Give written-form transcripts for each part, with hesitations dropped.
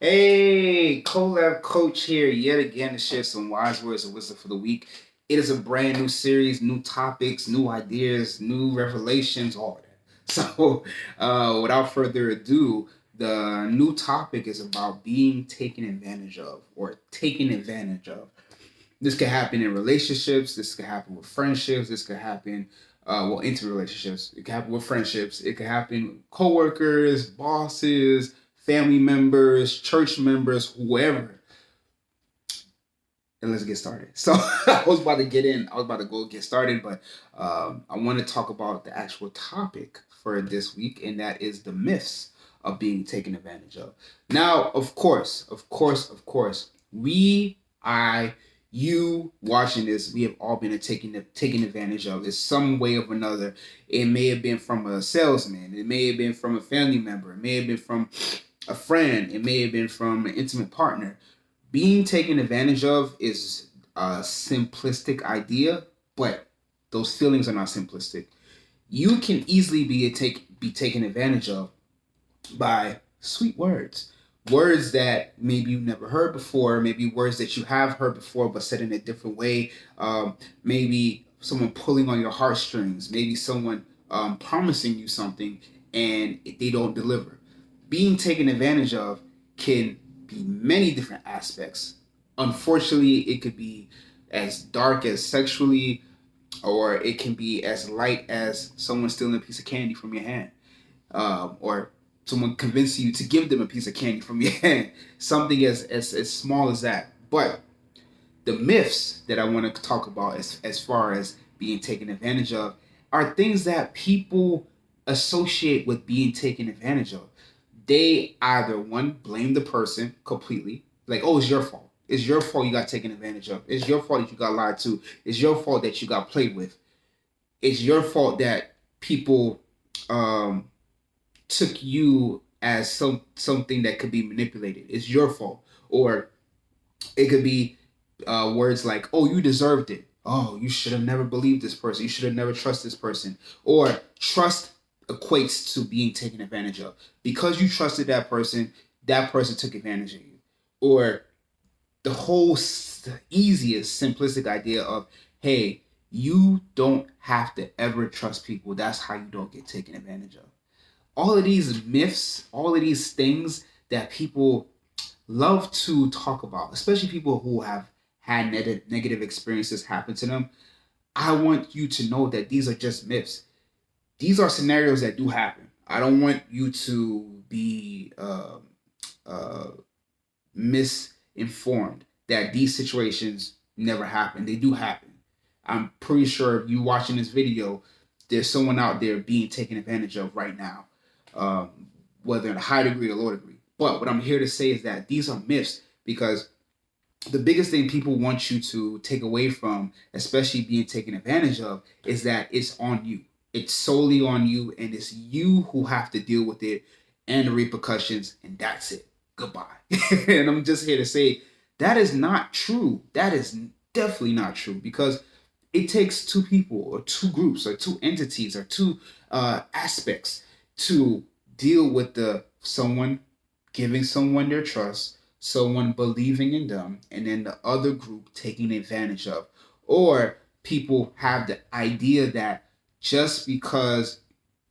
Hey, Colab Coach here yet again to share some wise words of wisdom for the week. It is a brand new series, new topics, new ideas, new revelations, all of that. So, without further ado, the new topic is about being taken advantage of or taken advantage of. This could happen in relationships. This could happen with friendships. This could happen, into relationships. It could happen with friendships. It could happen with coworkers, bosses, family members, church members, whoever. And let's get started. So I was about to get in. I was about to go get started, but I want to talk about the actual topic for this week, and that is the myths of being taken advantage of. Now, of course, you watching this, we have all been taken advantage of in some way or another. It may have been from a salesman. It may have been from a family member. It may have been from a friend. It may have been from an intimate partner. Being taken advantage of is a simplistic idea, but those feelings are not simplistic. You can easily be taken advantage of by sweet words. Words that maybe you've never heard before, maybe words that you have heard before but said in a different way. Maybe someone pulling on your heartstrings, maybe someone promising you something and they don't deliver. Being taken advantage of can be many different aspects. Unfortunately, it could be as dark as sexually, or it can be as light as someone stealing a piece of candy from your hand, or someone convincing you to give them a piece of candy from your hand. Something as small as that. But the myths that I want to talk about as far as being taken advantage of are things that people associate with being taken advantage of. They either one blame the person completely, like, oh, it's your fault. It's your fault you got taken advantage of. It's your fault that you got lied to. It's your fault that you got played with. It's your fault that people um, took you as something that could be manipulated. It's your fault. Or it could be words like, "Oh, you deserved it. Oh, you should have never believed this person. You should have never trusted this person." Or trust equates to being taken advantage of because you trusted that person took advantage of you. Or the whole easiest, simplistic idea of, "Hey, you don't have to ever trust people. That's how you don't get taken advantage of." All of these myths, all of these things that people love to talk about, especially people who have had negative experiences happen to them. I want you to know that these are just myths. These are scenarios that do happen. I don't want you to be uh, misinformed that these situations never happen. They do happen. I'm pretty sure if you watching this video, there's someone out there being taken advantage of right now, whether in a high degree or low degree. But what I'm here to say is that these are myths because the biggest thing people want you to take away from, especially being taken advantage of, is that it's on you. It's solely on you, and it's you who have to deal with it and the repercussions, and that's it. Goodbye. And I'm just here to say that is not true. That is definitely not true because it takes two people or two groups or two entities or two aspects to deal with the someone giving someone their trust, someone believing in them, and then the other group taking advantage of. Or people have the idea that just because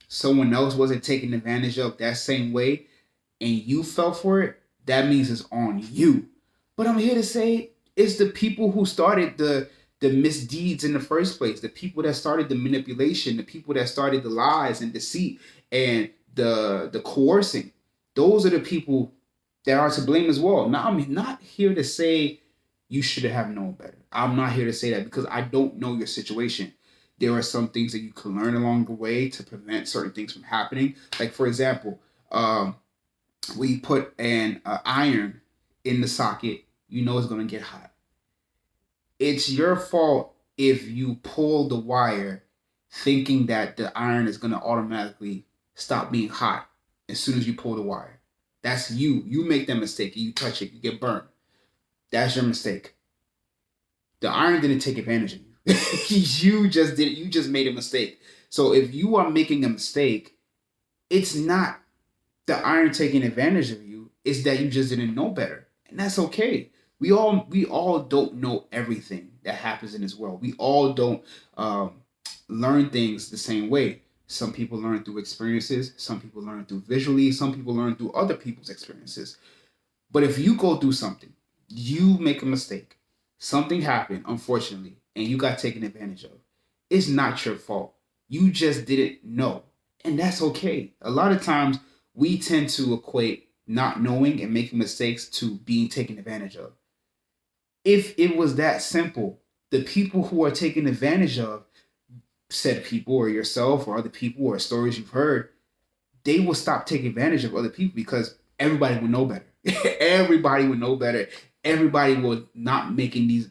someone else wasn't taken advantage of that same way and you fell for it, that means it's on you. But I'm here to say it's the people who started the misdeeds in the first place, the people that started the manipulation, the people that started the lies and deceit and the coercing. Those are the people that are to blame as well. Now, I'm not here to say you should have known better. I'm not here to say that because I don't know your situation. There are some things that you can learn along the way to prevent certain things from happening. Like, for example, we put an iron in the socket, you know it's going to get hot. It's your fault if you pull the wire thinking that the iron is going to automatically stop being hot as soon as you pull the wire. That's you. You make that mistake and you touch it, you get burned. That's your mistake. The iron didn't take advantage of you. You just did it. You just made a mistake. So if you are making a mistake, it's not the iron taking advantage of you. It's that you just didn't know better, and that's okay. We all don't know everything that happens in this world. We all don't um, learn things the same way. Some people learn through experiences. Some people learn through visually. Some people learn through other people's experiences. But if you go through something, you make a mistake, something happened, unfortunately, and you got taken advantage of, it's not your fault. You just didn't know. And that's okay. A lot of times we tend to equate not knowing and making mistakes to being taken advantage of. If it was that simple, the people who are taken advantage of, said people or yourself or other people or stories you've heard, they will stop taking advantage of other people because everybody would know better. Everybody would know better. Everybody will not be making these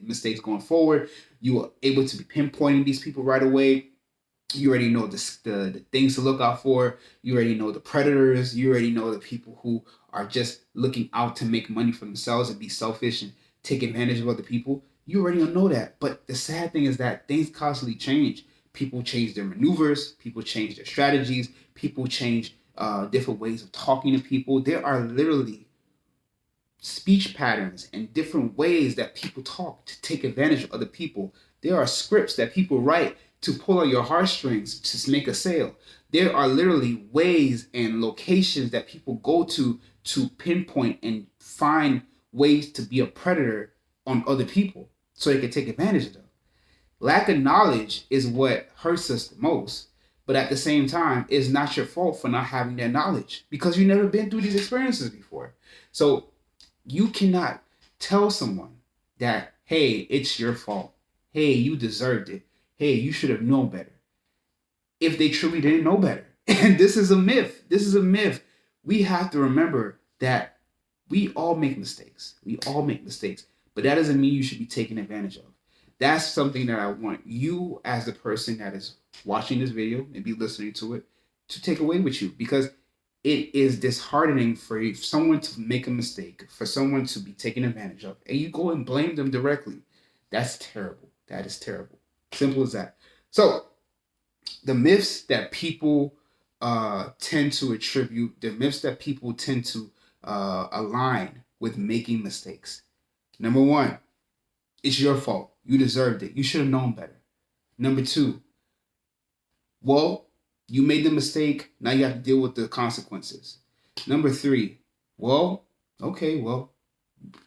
mistakes going forward. You are able to be pinpointing these people right away. You already know the things to look out for. You already know the predators. You already know the people who are just looking out to make money for themselves and be selfish and take advantage of other people. You already know that. But the sad thing is that things constantly change. People change their maneuvers. People change their strategies. People change different ways of talking to people. There are literally speech patterns and different ways that people talk to take advantage of other people. There are scripts that people write to pull on your heartstrings to make a sale. There are literally ways and locations that people go to pinpoint and find ways to be a predator on other people so they can take advantage of them. Lack of knowledge is what hurts us the most. But at the same time, it's not your fault for not having that knowledge because you've never been through these experiences before. So you cannot tell someone that, hey, it's your fault. Hey, you deserved it. Hey, you should have known better. If they truly didn't know better. And this is a myth. This is a myth. We have to remember that we all make mistakes. We all make mistakes. But that doesn't mean you should be taken advantage of. That's something that I want you, as the person that is watching this video and be listening to it, to take away with you, because it is disheartening for someone to make a mistake, for someone to be taken advantage of, and you go and blame them directly. That's terrible. That is terrible. Simple as that. So the myths that people tend to attribute, the myths that people tend to align with making mistakes. Number one, it's your fault. You deserved it. You should have known better. Number two, well, you made the mistake. Now you have to deal with the consequences. Number three, well, okay, well,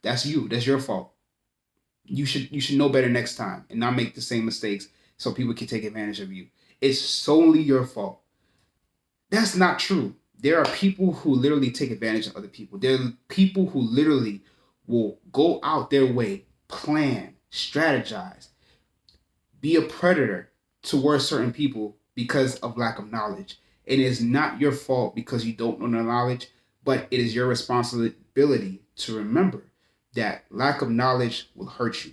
that's you. That's your fault. You should know better next time and not make the same mistakes so people can take advantage of you. It's solely your fault. That's not true. There are people who literally take advantage of other people. There are people who literally will go out their way, plan, strategize, be a predator towards certain people because of lack of knowledge. It is not your fault because you don't know the knowledge, but it is your responsibility to remember that lack of knowledge will hurt you,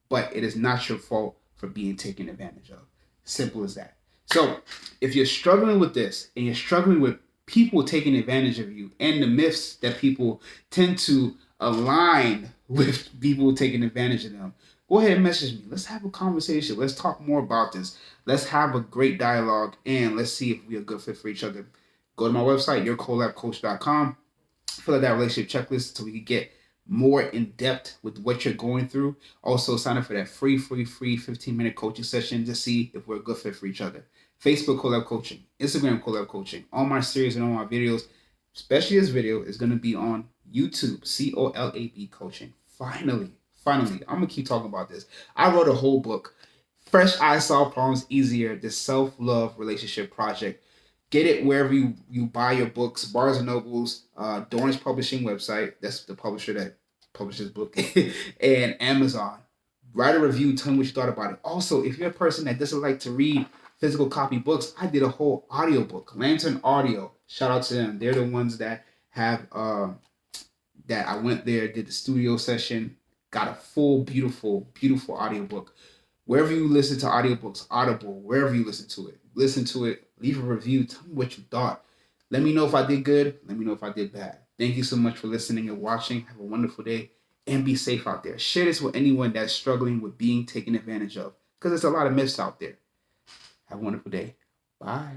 but it is not your fault for being taken advantage of. Simple as that. So if you're struggling with this and you're struggling with people taking advantage of you and the myths that people tend to align with people taking advantage of them, go ahead and message me. Let's have a conversation. Let's talk more about this. Let's have a great dialogue and let's see if we're a good fit for each other. Go to my website, yourcolabcoach.com. Fill out that relationship checklist so we can get more in depth with what you're going through. Also, sign up for that free 15-minute coaching session to see if we're a good fit for each other. Facebook Collab Coaching, Instagram Collab Coaching. All my series and all my videos, especially this video, is going to be on YouTube, COLAB Coaching. Finally, I'm going to keep talking about this. I wrote a whole book, Fresh Eyes Solve Problems Easier, the Self-Love Relationship Project. Get it wherever you buy your books, Barnes & Noble's, Dornish Publishing website. That's the publisher that publishes book. And Amazon. Write a review. Tell me what you thought about it. Also, if you're a person that doesn't like to read physical copy books, I did a whole audiobook. Lantern Audio. Shout out to them. They're the ones that have, that I went there, did the studio session, got a full, beautiful, beautiful audiobook. Wherever you listen to audiobooks, Audible, wherever you listen to it, leave a review, tell me what you thought. Let me know if I did good, let me know if I did bad. Thank you so much for listening and watching. Have a wonderful day and be safe out there. Share this with anyone that's struggling with being taken advantage of because there's a lot of myths out there. Have a wonderful day. Bye.